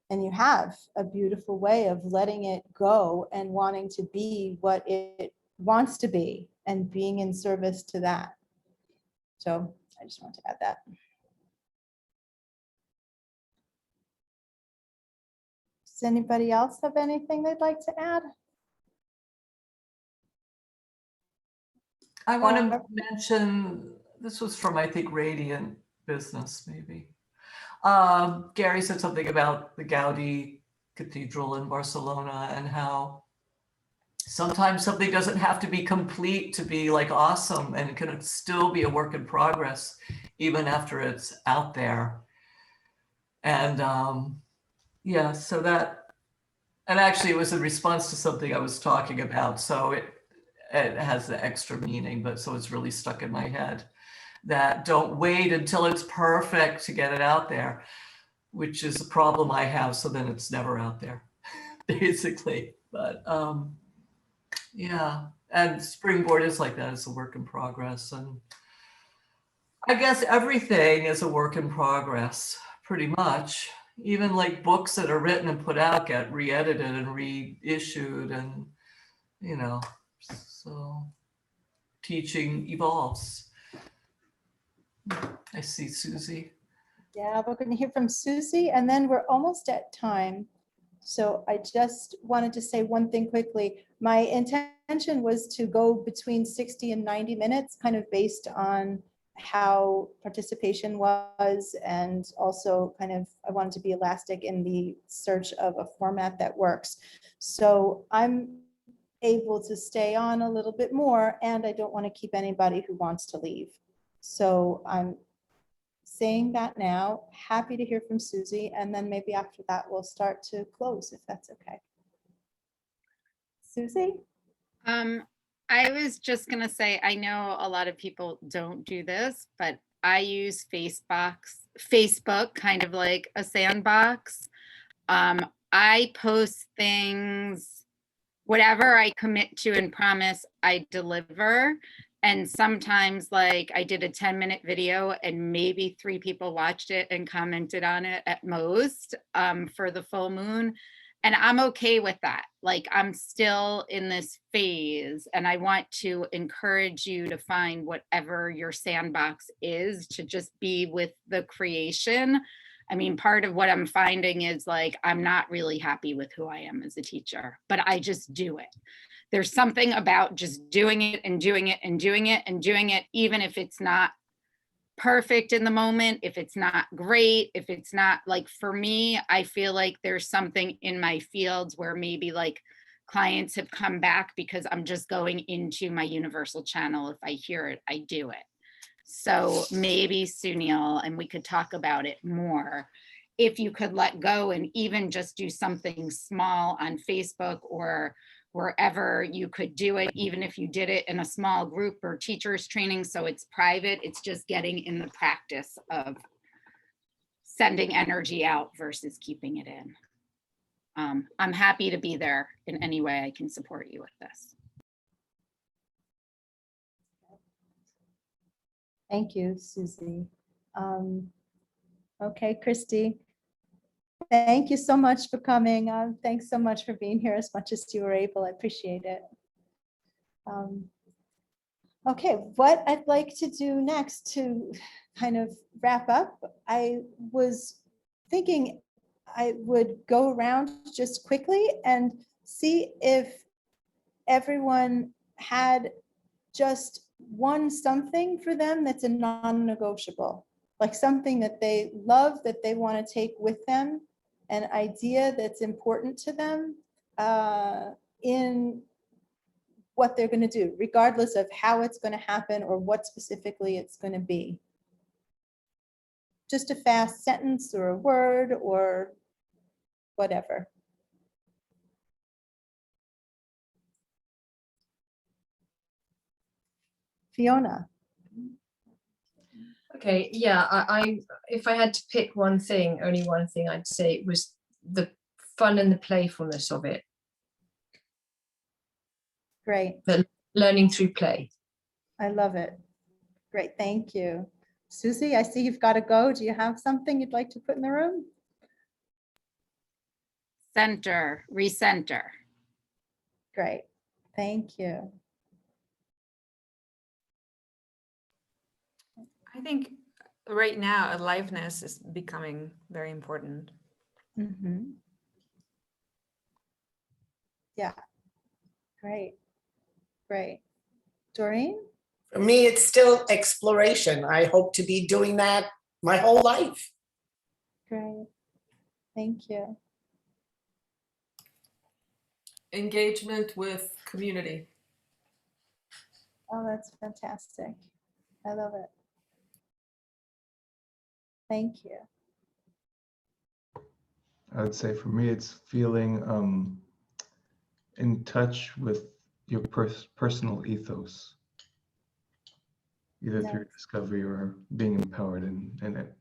and you have a beautiful way of letting it go and wanting to be what it wants to be and being in service to that. So I just want to add that. Does anybody else have anything they'd like to add? I want to mention, this was from, I think, Radiant Business, maybe. Gary said something about the Gaudi Cathedral in Barcelona and how sometimes something doesn't have to be complete to be like awesome, and it can still be a work in progress even after it's out there. And yeah, so that, and actually it was in response to something I was talking about, so it has the extra meaning, but so it's really stuck in my head, that don't wait until it's perfect to get it out there, which is a problem I have, so then it's never out there, basically. But yeah, and Springboard is like that, it's a work in progress. And I guess everything is a work in progress, pretty much. Even like books that are written and put out get re-edited and reissued, and you know, so teaching evolves. I see Susie. Yeah, we're going to hear from Susie and then we're almost at time. So I just wanted to say one thing quickly. My intention was to go between 60 and 90 minutes, kind of based on how participation was, and also kind of, I wanted to be elastic in the search of a format that works. So I'm able to stay on a little bit more, and I don't want to keep anybody who wants to leave. So I'm saying that now, happy to hear from Susie, and then maybe after that we'll start to close if that's okay. Susie? I was just gonna say, I know a lot of people don't do this, but I use Facebook kind of like a sandbox. I post things, whatever I commit to and promise, I deliver. And sometimes, like, I did a 10-minute video and maybe 3 people watched it and commented on it at most for the full moon. And I'm okay with that. Like, I'm still in this phase, and I want to encourage you to find whatever your sandbox is, to just be with the creation. I mean, part of what I'm finding is like, I'm not really happy with who I am as a teacher, but I just do it. There's something about just doing it and doing it and doing it and doing it, even if it's not perfect in the moment, if it's not great, if it's not, like, for me, I feel like there's something in my fields where maybe like clients have come back because I'm just going into my universal channel. If I hear it, I do it. So maybe, Sunil, and we could talk about it more, if you could let go and even just do something small on Facebook or wherever you could do it, even if you did it in a small group or teachers training, so it's private, it's just getting in the practice of sending energy out versus keeping it in. I'm happy to be there in any way I can support you with this. Thank you, Susie. Okay, Christy. Thank you so much for coming. Thanks so much for being here as much as you were able. I appreciate it. Okay, what I'd like to do next to kind of wrap up, I was thinking I would go around just quickly and see if everyone had just one something for them that's a non-negotiable, like something that they love, that they want to take with them, an idea that's important to them in what they're going to do, regardless of how it's going to happen or what specifically it's going to be. Just a fast sentence or a word or whatever. Fiona. Okay, yeah, I if I had to pick one thing, only one thing I'd say was the fun and the playfulness of it. Great. But learning through play. I love it. Great, thank you. Susie, I see you've got to go. Do you have something you'd like to put in the room? Center, recenter. Great, thank you. I think right now aliveness is becoming very important. Mhm. Yeah, great, great. Doreen? For me, it's still exploration. I hope to be doing that my whole life. Great, thank you. Engagement with community. Oh, that's fantastic. I love it. Thank you. I would say for me, it's feeling in touch with your personal ethos, either through Nice. discovery or being empowered in it.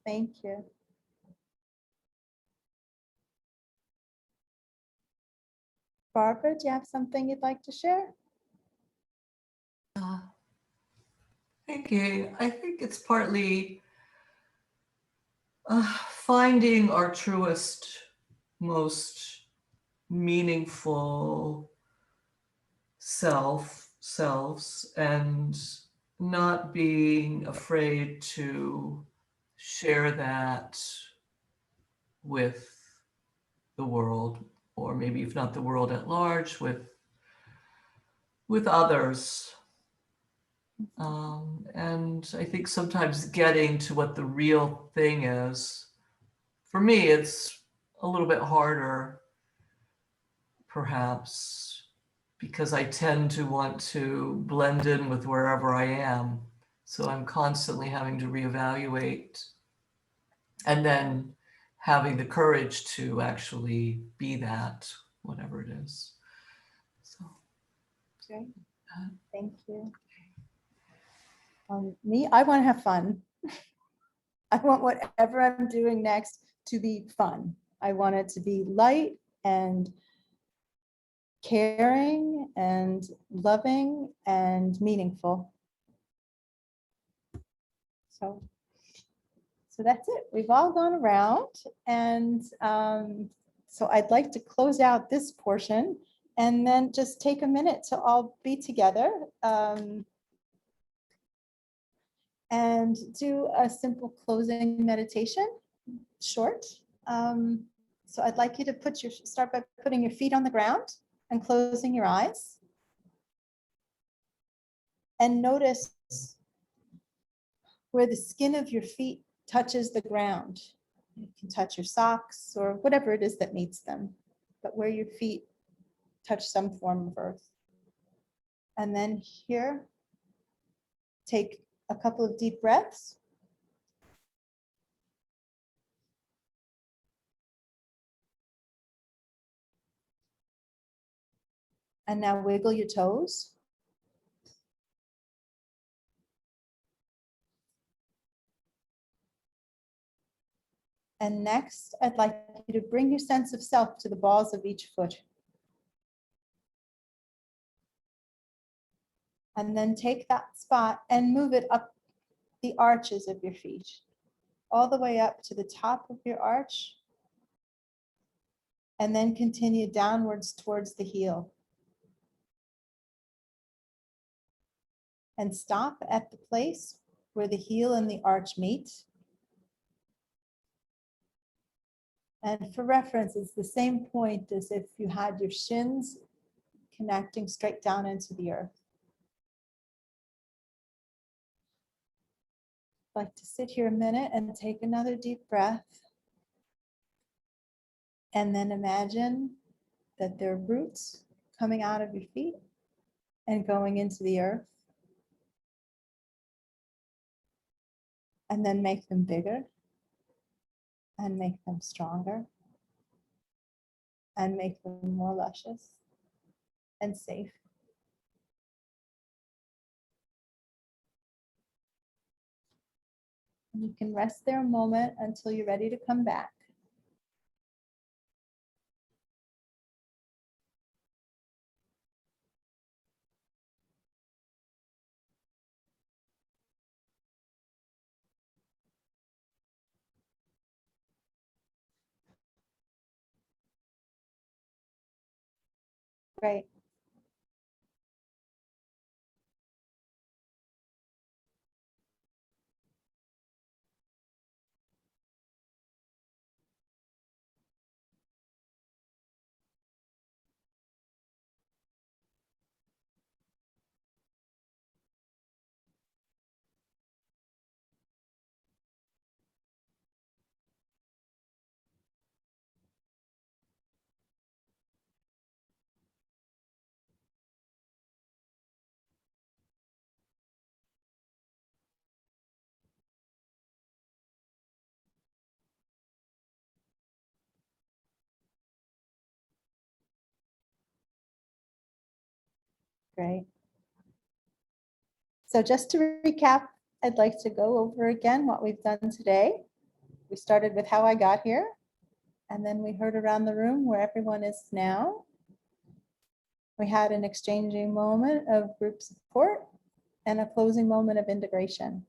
Thank you. Barbara, do you have something you'd like to share? Thank you. I think it's partly finding our truest, most meaningful selves, and not being afraid to share that with the world, or maybe if not the world at large, with others. And I think sometimes getting to what the real thing is, for me, it's a little bit harder, perhaps, because I tend to want to blend in with wherever I am. So I'm constantly having to reevaluate and then having the courage to actually be that, whatever it is. So, Great. Thank you. Me, I want to have fun. I want whatever I'm doing next to be fun. I want it to be light and caring and loving and meaningful. So that's it. We've all gone around, and so I'd like to close out this portion and then just take a minute to all be together and do a simple closing meditation, short. So I'd like you to start by putting your feet on the ground and closing your eyes. And notice where the skin of your feet touches the ground. You can touch your socks or whatever it is that meets them, but where your feet touch some form of earth. And then here, take a couple of deep breaths. And now wiggle your toes. And next, I'd like you to bring your sense of self to the balls of each foot. And then take that spot and move it up the arches of your feet, all the way up to the top of your arch. And then continue downwards towards the heel. And stop at the place where the heel and the arch meet. And for reference, it's the same point as if you had your shins connecting straight down into the earth. I'd like to sit here a minute and take another deep breath. And then imagine that there are roots coming out of your feet and going into the earth. And then make them bigger and make them stronger and make them more luscious and safe. And you can rest there a moment until you're ready to come back. Great. Great. So just to recap, I'd like to go over again what we've done today. We started with how I got here, and then we heard around the room where everyone is now. We had an exchanging moment of group support and a closing moment of integration.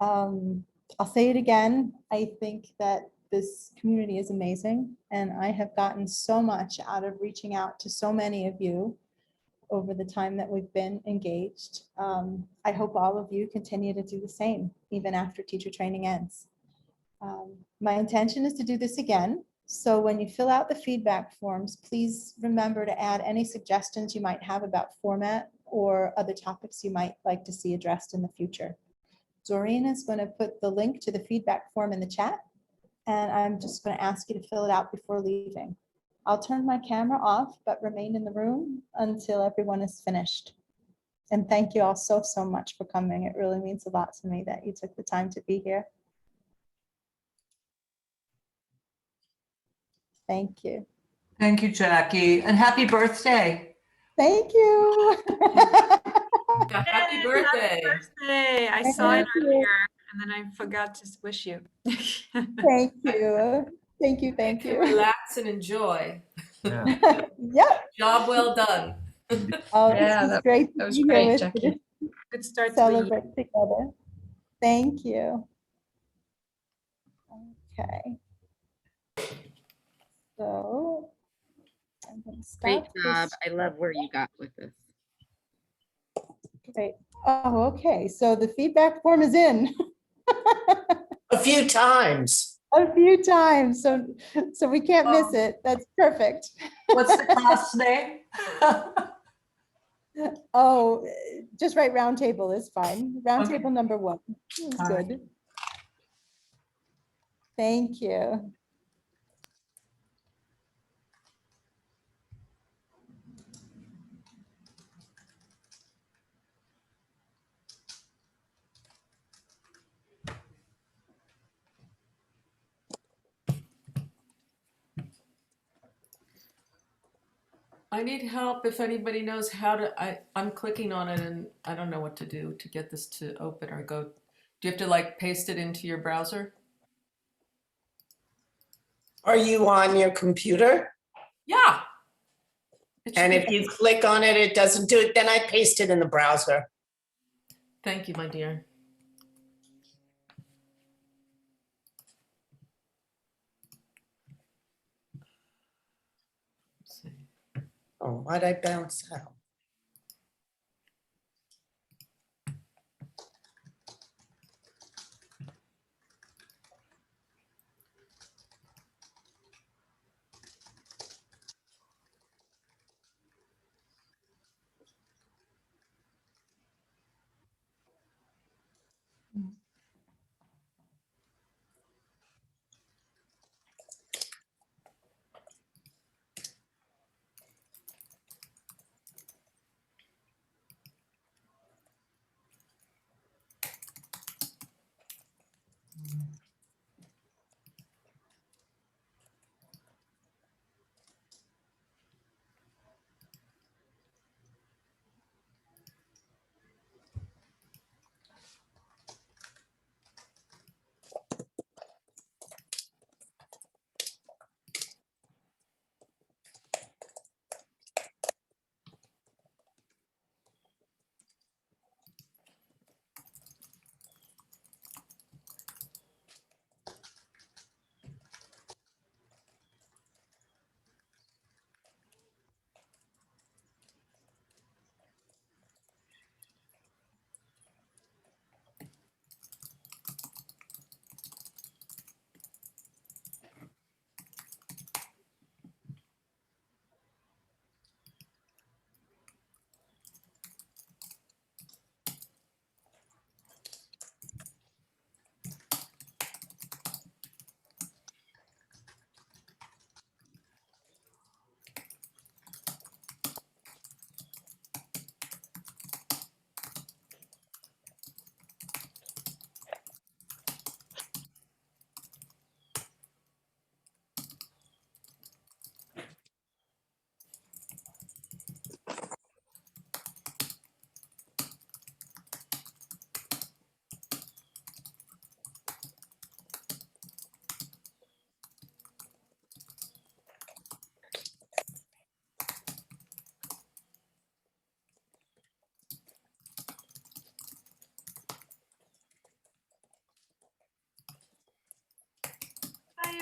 I'll say it again. I think that this community is amazing, and I have gotten so much out of reaching out to so many of you over the time that we've been engaged. I hope all of you continue to do the same, even after teacher training ends. My intention is to do this again. So when you fill out the feedback forms, please remember to add any suggestions you might have about format or other topics you might like to see addressed in the future. Doreen is going to put the link to the feedback form in the chat, and I'm just going to ask you to fill it out before leaving. I'll turn my camera off, but remain in the room until everyone is finished. And thank you all so much for coming. It really means a lot to me that you took the time to be here. Thank you. Thank you, Jackie, and happy birthday. Thank you. Happy birthday. Birthday. I saw it Thank you. earlier and then I forgot to wish you. Thank you. Thank you. Thank You you. can relax and enjoy. Yeah. Yep. Job well done. Oh, Yeah, this is that great to was be here great, with Jackie. you to Good start to the year. celebrate together. Thank you. Okay. So I'm going to Great stop job. this. I love where you got with this. Great. Oh, okay. So the feedback form is in A few times. a few times. So we can't miss it. That's perfect. What's the class name? Oh, just write round table is fine. Round Okay. table number 1 is All right. good. Thank you. I need help if anybody knows how to, I'm clicking on it and I don't know what to do to get this to open or go. Do you have to like paste it into your browser? Are you on your computer? Yeah. It should And be- if you click on it, it doesn't do it, then I paste it in the browser. Thank you, my dear. Let's see. Oh, why'd I bounce out?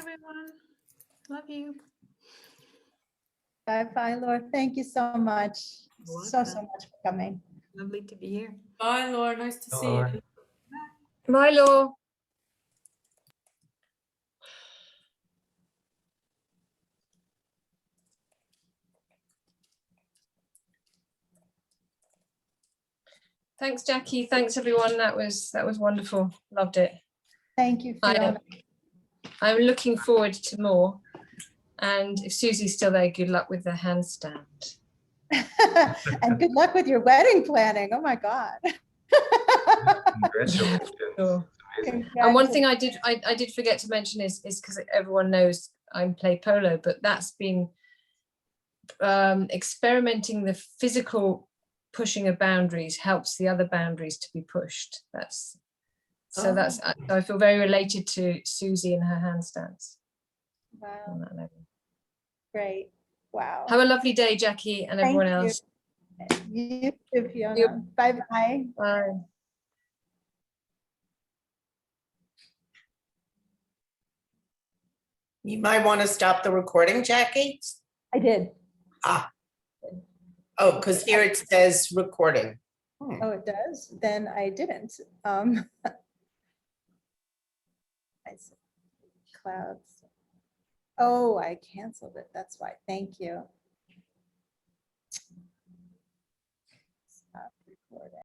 everyone. Love you. Bye-bye, Laura. Thank you so much. You're So welcome. much for coming. Lovely to be here. Bye, Laura. Nice to see Laura. you. My law. Thanks, Jackie. Thanks, everyone. That was wonderful. Loved it. Thank you, I Fiona. I'm looking forward to more. And if Susie's still there, good luck with the handstand. And good luck with your wedding planning. Oh my God. Congratulations. Sure. It's amazing. And one thing I did forget to mention is because everyone knows I play polo, but that's been experimenting the physical pushing of boundaries helps the other boundaries to be pushed. That's so I feel very related to Susie and her handstands on Wow, that level. great. Wow. Have a lovely day, Jackie, and everyone Thank you. else. You too, Fiona. Bye-bye. Bye. You might want to stop the recording, Jackie. I did. Oh, because here it says recording. Oh, it does? Then I didn't. I see. Clouds. Oh, I canceled it. That's why. Thank you. Stop recording.